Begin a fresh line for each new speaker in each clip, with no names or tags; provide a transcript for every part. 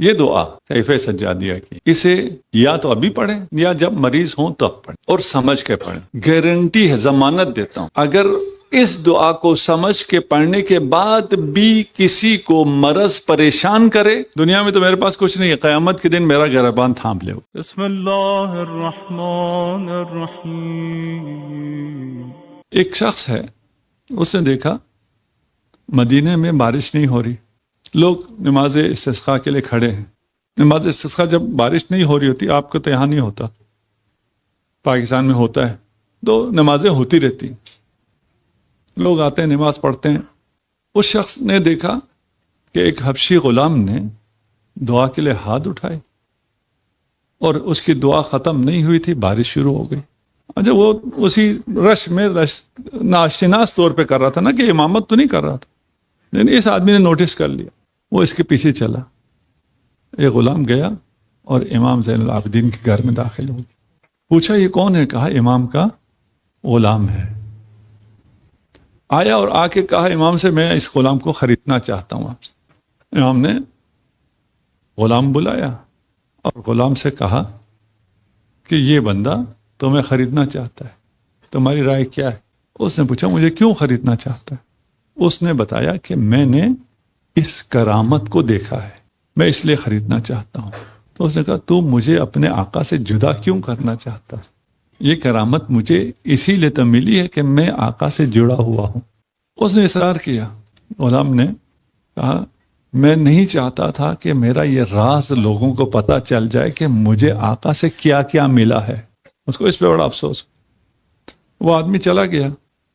یہ دعا سیف سجادیہ کی، اسے یا تو ابھی پڑھیں یا جب مریض ہوں تب پڑھیں اور سمجھ کے پڑھیں۔ گارنٹی ہے، ضمانت دیتا ہوں، اگر اس دعا کو سمجھ کے پڑھنے کے بعد بھی کسی کو مرض پریشان کرے، دنیا میں تو میرے پاس کچھ نہیں ہے، قیامت کے دن میرا گریبان تھام لے۔
بسم اللہ الرحمن الرحیم۔
ایک شخص ہے، اس نے دیکھا مدینے میں بارش نہیں ہو رہی، لوگ نماز استسقاء کے لیے کھڑے ہیں۔ نماز استسقاء جب بارش نہیں ہو رہی ہوتی، آپ کو تو یہاں نہیں ہوتا، پاکستان میں ہوتا ہے، تو نمازیں ہوتی رہتی، لوگ آتے ہیں نماز پڑھتے ہیں۔ اس شخص نے دیکھا کہ ایک حبشی غلام نے دعا کے لیے ہاتھ اٹھائے اور اس کی دعا ختم نہیں ہوئی تھی، بارش شروع ہو گئی۔ اچھا، وہ اسی رش ناشناس طور پہ کر رہا تھا نا، کہ امامت تو نہیں کر رہا تھا، لیکن اس آدمی نے نوٹس کر لیا، وہ اس کے پیچھے چلا۔ ایک غلام گیا اور امام زین العابدین کے گھر میں داخل ہو گیا، پوچھا یہ کون ہے؟ کہا امام کا غلام ہے۔ آیا اور آ کے کہا امام سے، میں اس غلام کو خریدنا چاہتا ہوں آپ سے۔ امام نے غلام بلایا اور غلام سے کہا کہ یہ بندہ تمہیں خریدنا چاہتا ہے، تمہاری رائے کیا ہے؟ اس نے پوچھا مجھے کیوں خریدنا چاہتا ہے؟ اس نے بتایا کہ میں نے اس کرامت کو دیکھا ہے، میں اس لیے خریدنا چاہتا ہوں۔ تو اس نے کہا تو مجھے اپنے آقا سے جدا کیوں کرنا چاہتا ہے؟ یہ کرامت مجھے اسی لیے تو ملی ہے کہ میں آقا سے جڑا ہوا ہوں۔ اس نے اصرار کیا، غلام نے کہا میں نہیں چاہتا تھا کہ میرا یہ راز لوگوں کو پتہ چل جائے کہ مجھے آقا سے کیا کیا ملا ہے۔ اس کو اس پہ بڑا افسوس۔ وہ آدمی چلا گیا،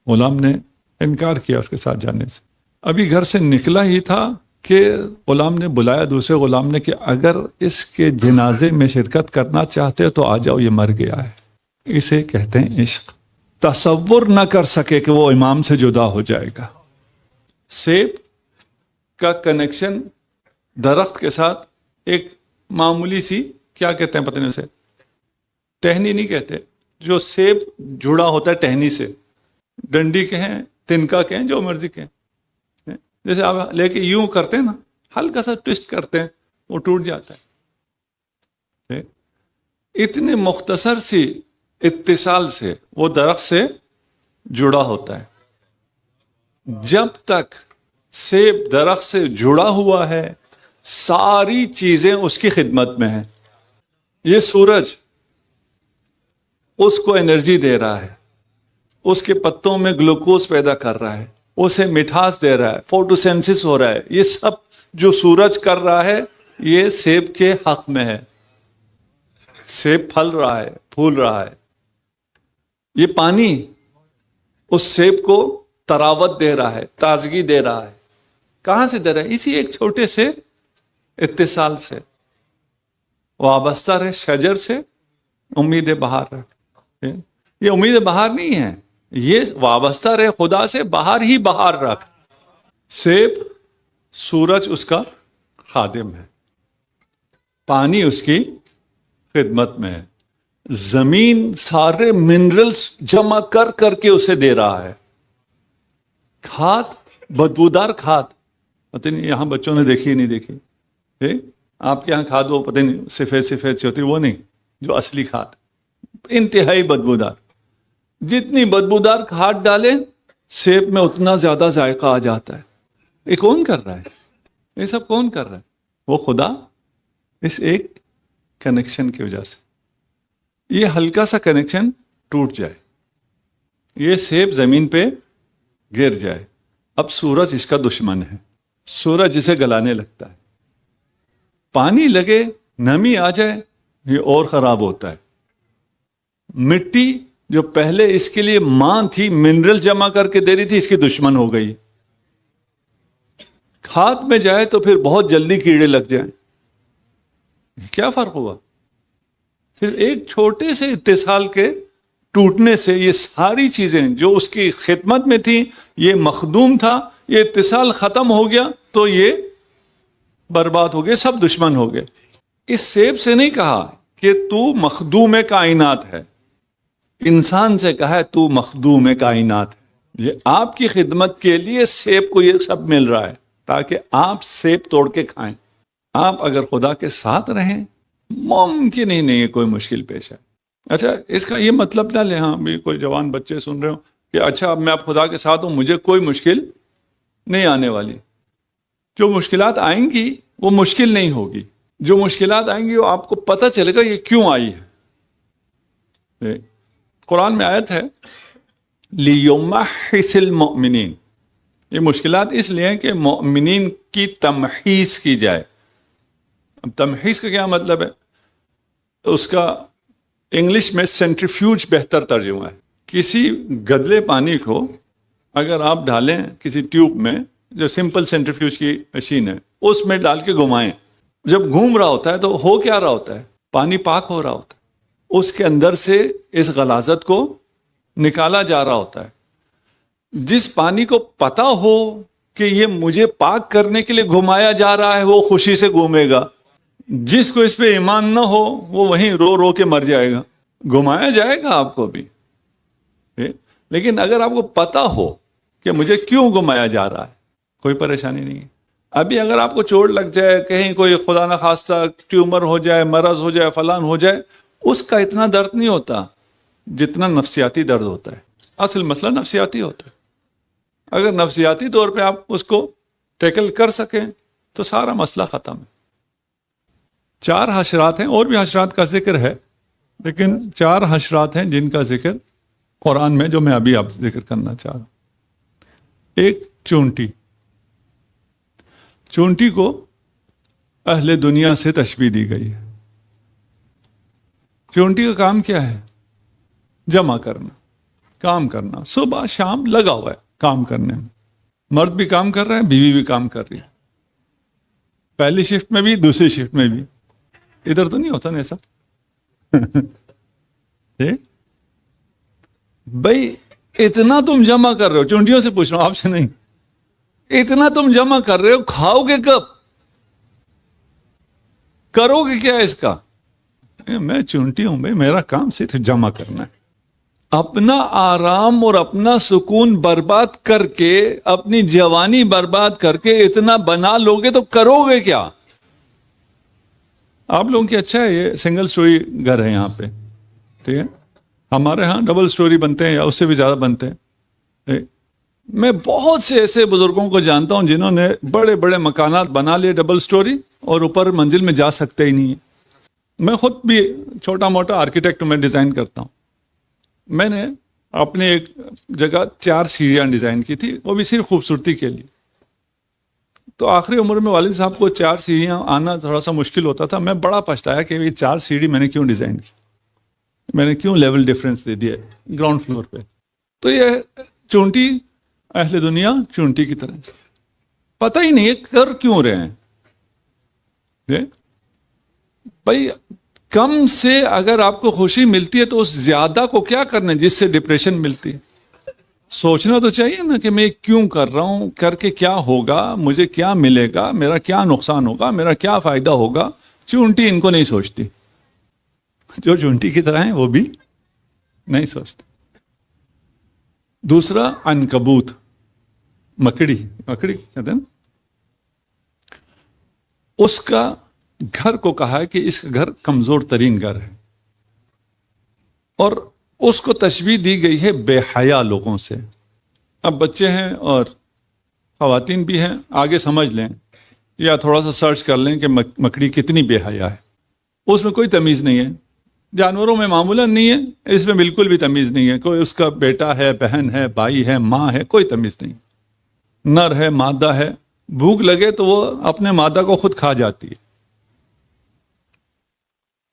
غلام نے انکار کیا اس کے ساتھ جانے سے۔ ابھی گھر سے نکلا ہی تھا کہ غلام نے بلایا دوسرے غلام نے کہ اگر اس کے جنازے میں شرکت کرنا چاہتے ہو تو آ جاؤ، یہ مر گیا ہے۔ اسے کہتے ہیں عشق۔ تصور نہ کر سکے کہ وہ امام سے جدا ہو جائے گا۔ سیب کا کنیکشن درخت کے ساتھ ایک معمولی سی، کیا کہتے ہیں پتہ نہیں، اسے ٹہنی نہیں کہتے، جو سیب جڑا ہوتا ہے ٹہنی سے، ڈنڈی کہیں، تنکا کہیں، جو مرضی کہیں، جیسے آپ لے کے یوں کرتے ہیں نا، ہلکا سا ٹوسٹ کرتے ہیں، وہ ٹوٹ جاتا ہے۔ اتنے مختصر سی اتصال سے وہ درخت سے جڑا ہوتا ہے۔ جب تک سیب درخت سے جڑا ہوا ہے، ساری چیزیں اس کی خدمت میں ہیں۔ یہ سورج اس کو انرجی دے رہا ہے، اس کے پتوں میں گلوکوز پیدا کر رہا ہے، اسے مٹھاس دے رہا ہے، فوٹوسینسس ہو رہا ہے، یہ سب جو سورج کر رہا ہے یہ سیب کے حق میں ہے۔ سیب پھل رہا ہے، پھول رہا ہے۔ یہ پانی اس سیب کو تراوت دے رہا ہے، تازگی دے رہا ہے۔ کہاں سے دے رہا ہے؟ اسی ایک چھوٹے سے اتصال سے۔ وابستہ رہے شجر سے، امید بہار رکھ۔ یہ امید بہار نہیں ہے، یہ وابستہ رہے خدا سے، بہار ہی بہار رکھ۔ سیب سورج اس کا خادم ہے، پانی اس کی خدمت میں ہے، زمین سارے منرلز جمع کر کر کے اسے دے رہا ہے۔ کھاد، بدبودار کھاد، پتہ نہیں یہاں بچوں نے دیکھی نہیں دیکھی، آپ کے یہاں کھاد وہ پتہ نہیں سفید سفید سی ہوتی، وہ نہیں، جو اصلی کھاد انتہائی بدبودار۔ جتنی بدبودار کھاد ڈالیں سیب میں اتنا زیادہ ذائقہ آ جاتا ہے۔ یہ کون کر رہا ہے؟ یہ سب کون کر رہا ہے؟ وہ خدا، اس ایک کنیکشن کی وجہ سے۔ یہ ہلکا سا کنیکشن ٹوٹ جائے، یہ سیب زمین پہ گر جائے، اب سورج اس کا دشمن ہے، سورج اسے گلانے لگتا ہے۔ پانی لگے، نمی آ جائے، یہ اور خراب ہوتا ہے۔ مٹی جو پہلے اس کے لیے ماں تھی، منرل جمع کر کے دے رہی تھی، اس کی دشمن ہو گئی۔ کھاد میں جائے تو پھر بہت جلدی کیڑے لگ جائیں۔ کیا فرق ہوا؟ پھر ایک چھوٹے سے اتصال کے ٹوٹنے سے یہ ساری چیزیں جو اس کی خدمت میں تھیں، یہ مخدوم تھا، یہ اتصال ختم ہو گیا تو یہ برباد ہو گئے، سب دشمن ہو گئے۔ اس سیب سے نہیں کہا کہ تو مخدوم کائنات ہے، انسان سے کہا ہے تو مخدوم کائنات ہے۔ یہ آپ کی خدمت کے لیے سیب کو یہ سب مل رہا ہے تاکہ آپ سیب توڑ کے کھائیں۔ آپ اگر خدا کے ساتھ رہیں ممکن ہی نہیں ہے کوئی مشکل پیش ہے. اچھا اس کا یہ مطلب نہ لیں، ہاں بھی کوئی جوان بچے سن رہے ہو کہ اچھا اب میں اب خدا کے ساتھ ہوں مجھے کوئی مشکل نہیں آنے والی. جو مشکلات آئیں گی وہ مشکل نہیں ہوگی، جو مشکلات آئیں گی وہ آپ کو پتہ چلے گا یہ کیوں آئی ہے. قرآن میں آیت ہے لِيُمَحِّصِ الْمُؤْمِنِينَ، یہ مشکلات اس لیے ہیں کہ مؤمنین کی تمحیص کی جائے. اب تمحیص کا کیا مطلب ہے؟ اس کا انگلش میں سینٹریفیوج بہتر ترجمہ ہے. کسی گدلے پانی کو اگر آپ ڈالیں کسی ٹیوب میں، جو سمپل سینٹریفیوج کی مشین ہے، اس میں ڈال کے گھمائیں، جب گھوم رہا ہوتا ہے تو ہو کیا رہا ہوتا ہے؟ پانی پاک ہو رہا ہوتا ہے، اس کے اندر سے اس غلاظت کو نکالا جا رہا ہوتا ہے. جس پانی کو پتا ہو کہ یہ مجھے پاک کرنے کے لیے گھمایا جا رہا ہے وہ خوشی سے گھومے گا. جس کو اس پہ ایمان نہ ہو وہ وہیں رو رو کے مر جائے گا. گھمایا جائے گا آپ کو بھی، لیکن اگر آپ کو پتا ہو کہ مجھے کیوں گھمایا جا رہا ہے کوئی پریشانی نہیں ہے. ابھی اگر آپ کو چوٹ لگ جائے، کہیں کوئی خدا نہ خواستہ ٹیومر ہو جائے، مرض ہو جائے، فلان ہو جائے، اس کا اتنا درد نہیں ہوتا جتنا نفسیاتی درد ہوتا ہے. اصل مسئلہ نفسیاتی ہوتا ہے. اگر نفسیاتی طور پہ آپ اس کو ٹیکل کر سکیں تو سارا مسئلہ ختم ہے. 4 حشرات ہیں، اور بھی حشرات کا ذکر ہے، لیکن 4 حشرات ہیں جن کا ذکر قرآن میں جو میں ابھی آپ سے ذکر کرنا چاہ رہا ہوں. ایک چونٹی. چونٹی کو اہل دنیا سے تشبیہ دی گئی ہے. چونٹی کا کام کیا ہے؟ جمع کرنا، کام کرنا، صبح شام لگا ہوا ہے کام کرنے میں. مرد بھی کام کر رہا ہے، بیوی بھی کام کر رہی ہے، پہلی شفٹ میں بھی دوسری شفٹ میں بھی. ادھر تو نہیں ہوتا نا ایسا. بھائی اتنا تم جمع کر رہے ہو، چونٹیوں سے پوچھ رہا ہوں آپ سے نہیں، اتنا تم جمع کر رہے ہو، کھاؤ گے کب؟ کرو گے کیا اس کا؟ میں چونٹی ہوں بھائی، میرا کام صرف جمع کرنا ہے. اپنا آرام اور اپنا سکون برباد کر کے، اپنی جوانی برباد کر کے اتنا بنا لوگے تو کرو گے کیا؟ آپ لوگوں کی اچھا ہے یہ سنگل سٹوری گھر ہے یہاں پہ، ٹھیک ہے. ہمارے ہاں ڈبل سٹوری بنتے ہیں یا اس سے بھی زیادہ بنتے ہیں. میں بہت سے ایسے بزرگوں کو جانتا ہوں جنہوں نے بڑے بڑے مکانات بنا لیے ڈبل سٹوری اور اوپر منزل میں جا سکتے ہی نہیں ہیں. میں خود بھی چھوٹا موٹا آرکیٹیکٹ میں ڈیزائن کرتا ہوں. میں نے اپنے ایک جگہ 4 سیڑھیاں ڈیزائن کی تھی، وہ بھی صرف خوبصورتی کے لیے. تو آخری عمر میں والد صاحب کو 4 سیڑھیاں آنا تھوڑا سا مشکل ہوتا تھا. میں بڑا پچھتایا کہ یہ 4 سیڑھی میں نے کیوں ڈیزائن کی، میں نے کیوں لیول ڈیفرنس دے دیا گراؤنڈ فلور پہ. تو یہ چونٹی، اہل دنیا چونٹی کی طرح پتہ ہی نہیں ہے کر کیوں رہے ہیں. بھائی کم سے اگر آپ کو خوشی ملتی ہے تو اس زیادہ کو کیا کرنا ہے جس سے ڈپریشن ملتی ہے. سوچنا تو چاہیے نا کہ میں کیوں کر رہا ہوں، کر کے کیا ہوگا، مجھے کیا ملے گا، میرا کیا نقصان ہوگا، میرا کیا فائدہ ہوگا. چونٹی ان کو نہیں سوچتی، جو چونٹی کی طرح ہیں وہ بھی نہیں سوچتے. دوسرا عنکبوت، مکڑی کہتے ہیں. اس کا گھر کو کہا ہے کہ اس کا گھر کمزور ترین گھر ہے، اور اس کو تشبیہ دی گئی ہے بے حیا لوگوں سے. اب بچے ہیں اور خواتین بھی ہیں، آگے سمجھ لیں یا تھوڑا سا سرچ کر لیں کہ مکڑی کتنی بے حیا ہے. اس میں کوئی تمیز نہیں ہے. جانوروں میں معمولاً نہیں ہے، اس میں بالکل بھی تمیز نہیں ہے. کوئی اس کا بیٹا ہے، بہن ہے، بھائی ہے، ماں ہے، کوئی تمیز نہیں. نر ہے، مادہ ہے، بھوک لگے تو وہ اپنے مادہ کو خود کھا جاتی ہے.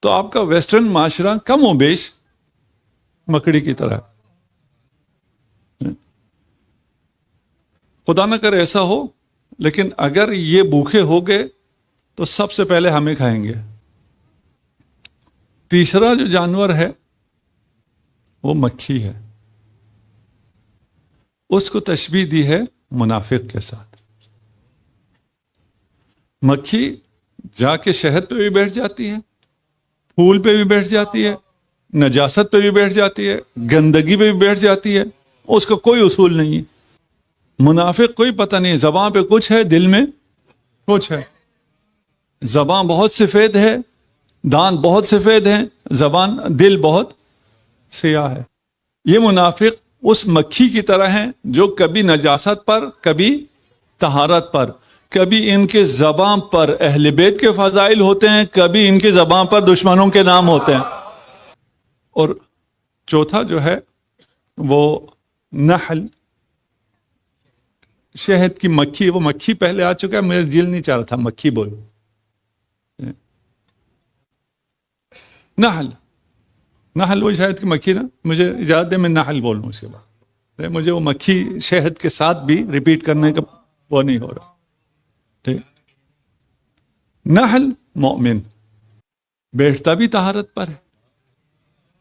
تو آپ کا ویسٹرن معاشرہ کم و بیش مکڑی کی طرح. خدا نہ کرے ایسا ہو، لیکن اگر یہ بھوکے ہو گئے تو سب سے پہلے ہمیں کھائیں گے. تیسرا جو جانور ہے وہ مکھی ہے. اس کو تشبیہ دی ہے منافق کے ساتھ. مکھی جا کے شہد پہ بھی بیٹھ جاتی ہے، پھول پہ بھی بیٹھ جاتی ہے، نجاست پہ بھی بیٹھ جاتی ہے، گندگی پہ بھی بیٹھ جاتی ہے. اس کا کوئی اصول نہیں ہے. منافق کوئی پتہ نہیں، زبان پہ کچھ ہے، دل میں کچھ ہے. زبان بہت سفید ہے، دانت بہت سفید ہیں، زبان دل بہت سیاہ ہے۔ یہ منافق اس مکھی کی طرح ہیں جو کبھی نجاست پر، کبھی طہارت پر، کبھی ان کے زبان پر اہل بیت کے فضائل ہوتے ہیں، کبھی ان کی زبان پر دشمنوں کے نام ہوتے ہیں۔ اور چوتھا جو ہے وہ نحل، شہد کی مکھی۔ وہ مکھی پہلے آ چکا ہے، میرے دل نہیں چاہ رہا تھا مکھی بولو۔ نحل وہ شہد کی مکھی نا، مجھے اجازت دے میں نحل بولوں اس کے بعد، مجھے وہ مکھی شہد کے ساتھ بھی ریپیٹ کرنے کا وہ نہیں ہو رہا۔ ٹھیک، نحل مومن، بیٹھتا بھی طہارت پر ہے،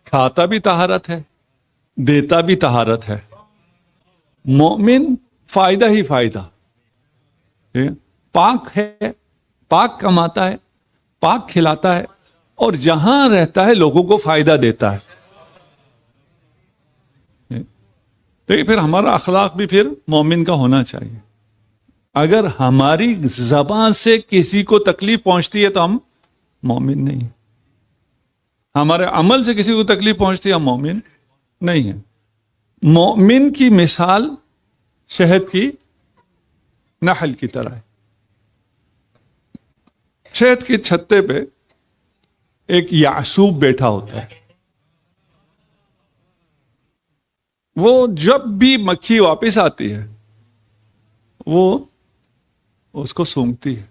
کھاتا بھی طہارت ہے، دیتا بھی طہارت ہے۔ مومن فائدہ ہی فائدہ، پاک ہے، پاک کماتا ہے، پاک کھلاتا ہے، اور جہاں رہتا ہے لوگوں کو فائدہ دیتا ہے۔ تو پھر ہمارا اخلاق بھی پھر مومن کا ہونا چاہیے۔ اگر ہماری زبان سے کسی کو تکلیف پہنچتی ہے تو ہم مومن نہیں ہیں، ہمارے عمل سے کسی کو تکلیف پہنچتی ہے ہم مومن نہیں ہیں۔ مومن کی مثال شہد کی نحل کی طرح ہے۔ شہد کے چھتے پہ ایک یعصوب بیٹھا ہوتا ہے، وہ جب بھی مکھی واپس آتی ہے وہ اس کو سونگھتی ہے۔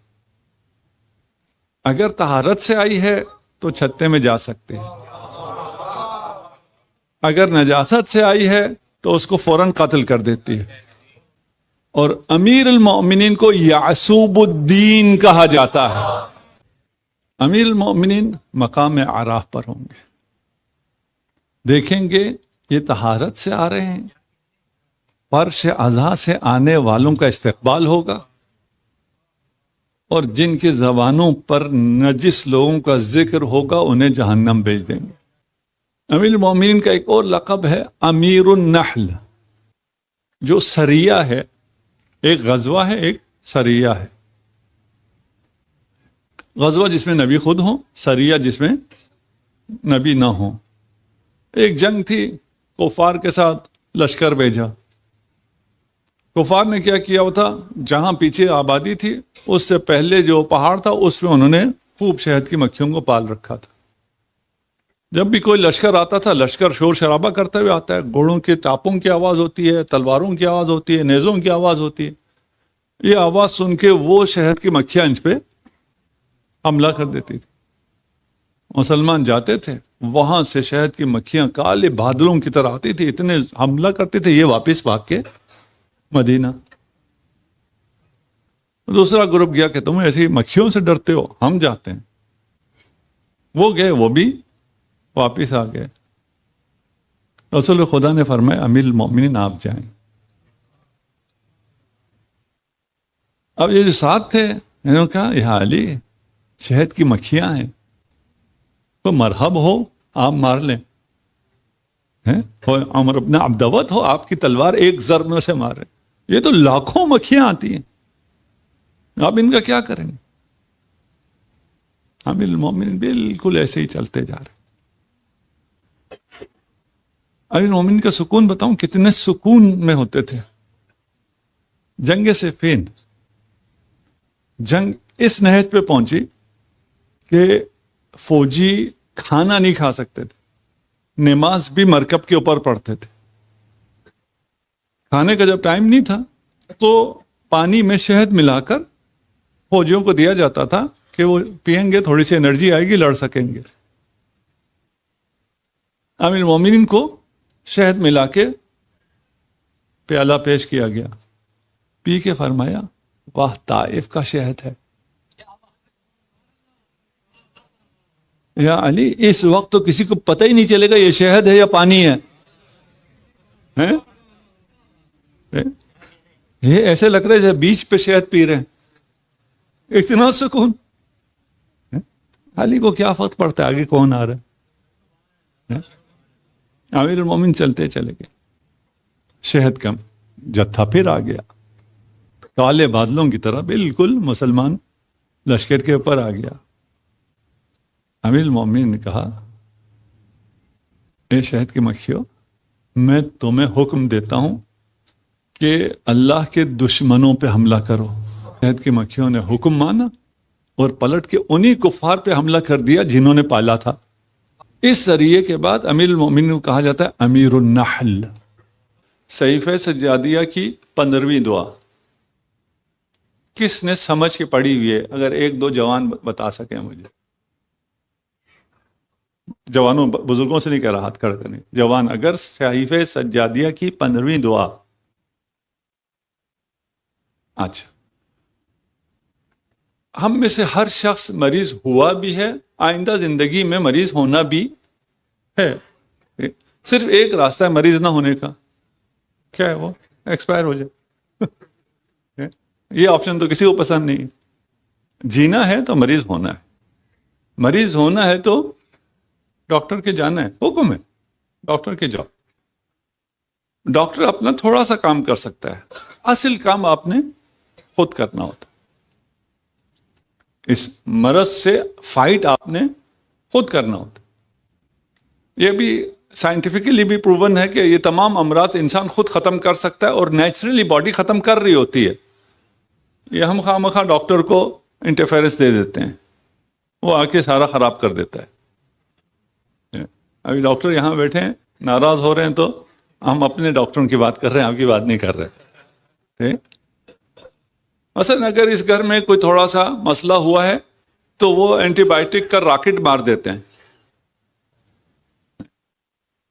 اگر طہارت سے آئی ہے تو چھتے میں جا سکتے ہیں، اگر نجاست سے آئی ہے تو اس کو فوراً قتل کر دیتی ہے۔ اور امیر المؤمنین کو یعصوب الدین کہا جاتا ہے۔ امیر المؤمنین مقام عراف پر ہوں گے، دیکھیں گے یہ طہارت سے آ رہے ہیں، فرش اعضاء سے آنے والوں کا استقبال ہوگا، اور جن کی زبانوں پر نجس لوگوں کا ذکر ہوگا انہیں جہنم بھیج دیں گے۔ امیر المؤمنین کا ایک اور لقب ہے امیر النحل، جو سریہ ہے، ایک غزوہ ہے ایک سریہ ہے۔ غزوہ جس میں نبی خود ہوں، سریہ جس میں نبی نہ ہوں۔ ایک جنگ تھی، کفار کے ساتھ لشکر بھیجا۔ کفار نے کیا کیا ہوا تھا، جہاں پیچھے آبادی تھی اس سے پہلے جو پہاڑ تھا اس میں انہوں نے خوب شہد کی مکھیوں کو پال رکھا تھا۔ جب بھی کوئی لشکر آتا تھا، لشکر شور شرابہ کرتے ہوئے آتا ہے، گھوڑوں کے ٹاپوں کی آواز ہوتی ہے، تلواروں کی آواز ہوتی ہے، نیزوں کی آواز ہوتی ہے۔ یہ آواز سن کے وہ شہد کی مکھیاں ان پہ حملہ کر دیتی تھی۔ مسلمان جاتے تھے، وہاں سے شہد کی مکھیاں کالے بادلوں کی طرح آتی تھی، اتنے حملہ کرتے تھے، یہ واپس بھاگ کے مدینہ۔ دوسرا گروپ گیا کہ تم ایسی مکھیوں سے ڈرتے ہو، ہم جاتے ہیں۔ وہ گئے، وہ بھی واپس آ گئے۔ رسول خدا نے فرمایا امیر المومنین آپ جائیں۔ اب یہ جو ساتھ تھے انہوں نے کہا یا علی، شہد کی مکھیاں ہیں تو مرحب ہو، آپ مار لیں۔ عمر ابن عبدود ہو، آپ کی تلوار ایک ضرب میں سے مارے، یہ تو لاکھوں مکھیاں آتی ہیں، آپ ان کا کیا کریں گے؟ امیر المومنین بالکل ایسے ہی چلتے جا رہے۔ امیر المومنین کا سکون بتاؤں کتنے سکون میں ہوتے تھے۔ جنگ صفین، جنگ اس نہج پہ پہنچی کہ فوجی کھانا نہیں کھا سکتے تھے، نماز بھی مرکب کے اوپر پڑھتے تھے۔ کھانے کا جب ٹائم نہیں تھا تو پانی میں شہد ملا کر فوجیوں کو دیا جاتا تھا کہ وہ پئیں گے، تھوڑی سی انرجی آئے گی، لڑ سکیں گے۔ امیر المومنین کو شہد ملا کے پیالہ پیش کیا گیا، پی کے فرمایا واہ، طائف کا شہد ہے یا علی، اس وقت تو کسی کو پتہ ہی نہیں چلے گا یہ شہد ہے یا پانی ہے۔ یہ ایسے لگ رہا ہے جیسے بیچ پہ شہد پی رہے ہیں، اتنا سکون۔ علی کو کیا فرق پڑتا ہے آگے کون آ رہا ہے؟ امیر المومن چلتے چلے گئے، شہد کا جتھا پھر آ گیا، کالے بادلوں کی طرح بالکل مسلمان لشکر کے اوپر آ گیا. امیر المومنین نے کہا اے شہد کی مکھیوں، میں تمہیں حکم دیتا ہوں کہ اللہ کے دشمنوں پہ حملہ کرو. شہد کی مکھیوں نے حکم مانا اور پلٹ کے انہی کفار پہ حملہ کر دیا جنہوں نے پالا تھا. اس ذریعے کے بعد امیر المومنین کو کہا جاتا ہے امیر النحل. صحیفہ سجادیہ کی 15ویں دعا کس نے سمجھ کے پڑھی ہوئی ہے؟ اگر ایک دو جوان بتا سکیں مجھے. جوانوں، بزرگوں سے نہیں کہہ رہا، ہاتھ کھڑے کرنے. جوان اگر صحیفہ سجادیہ کی 15ویں دعا. اچھا، ہم میں سے ہر شخص مریض ہوا بھی ہے، آئندہ زندگی میں مریض ہونا بھی ہے. صرف ایک راستہ ہے مریض نہ ہونے کا، کیا ہے وہ؟ ایکسپائر ہو جائے. یہ آپشن تو کسی کو پسند نہیں. جینا ہے تو مریض ہونا ہے، مریض ہونا ہے تو ڈاکٹر کے جانا ہے. حکم ہے ڈاکٹر کے جاؤ. ڈاکٹر اپنا تھوڑا سا کام کر سکتا ہے، اصل کام آپ نے خود کرنا ہوتا. اس مرض سے فائٹ آپ نے خود کرنا ہوتا. یہ بھی سائنٹیفکلی بھی پروون ہے کہ یہ تمام امراض انسان خود ختم کر سکتا ہے اور نیچرلی باڈی ختم کر رہی ہوتی ہے. یہ ہم خواہ مخواہ ڈاکٹر کو انٹرفیرنس دے دیتے ہیں، وہ آ کے سارا خراب کر دیتا ہے. ابھی ڈاکٹر یہاں بیٹھے ہیں، ناراض ہو رہے ہیں تو ہم اپنے ڈاکٹروں کی بات کر رہے ہیں، آپ کی بات نہیں کر رہے. مثلا اگر اس گھر میں کوئی تھوڑا سا مسئلہ ہوا ہے تو وہ اینٹی بائیوٹک کا راکٹ مار دیتے ہیں،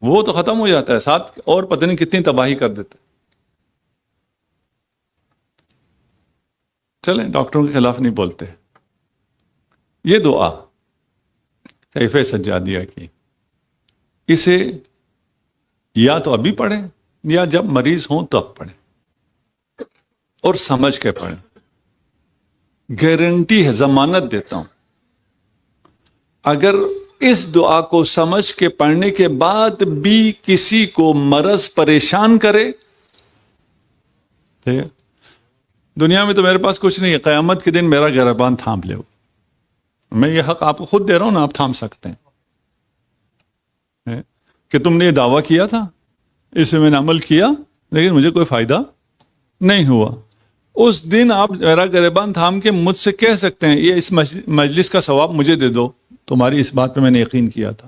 وہ تو ختم ہو جاتا ہے، ساتھ اور پتہ نہیں کتنی تباہی کر دیتے. چلیں ڈاکٹروں کے خلاف نہیں بولتے. یہ دعا صحیفہ سجادیہ کی، اسے یا تو ابھی پڑھیں یا جب مریض ہوں تب پڑھیں اور سمجھ کے پڑھیں. گارنٹی ہے، ضمانت دیتا ہوں، اگر اس دعا کو سمجھ کے پڑھنے کے بعد بھی کسی کو مرض پریشان کرے، دنیا میں تو میرے پاس کچھ نہیں ہے، قیامت کے دن میرا گریبان تھام لے. میں یہ حق آپ کو خود دے رہا ہوں نا، آپ تھام سکتے ہیں کہ تم نے یہ دعویٰ کیا تھا، اس میں نے عمل کیا لیکن مجھے کوئی فائدہ نہیں ہوا. اس دن آپ میرا گریبان تھام کے مجھ سے کہہ سکتے ہیں یہ اس مجلس کا ثواب مجھے دے دو، تمہاری اس بات پہ میں نے یقین کیا تھا.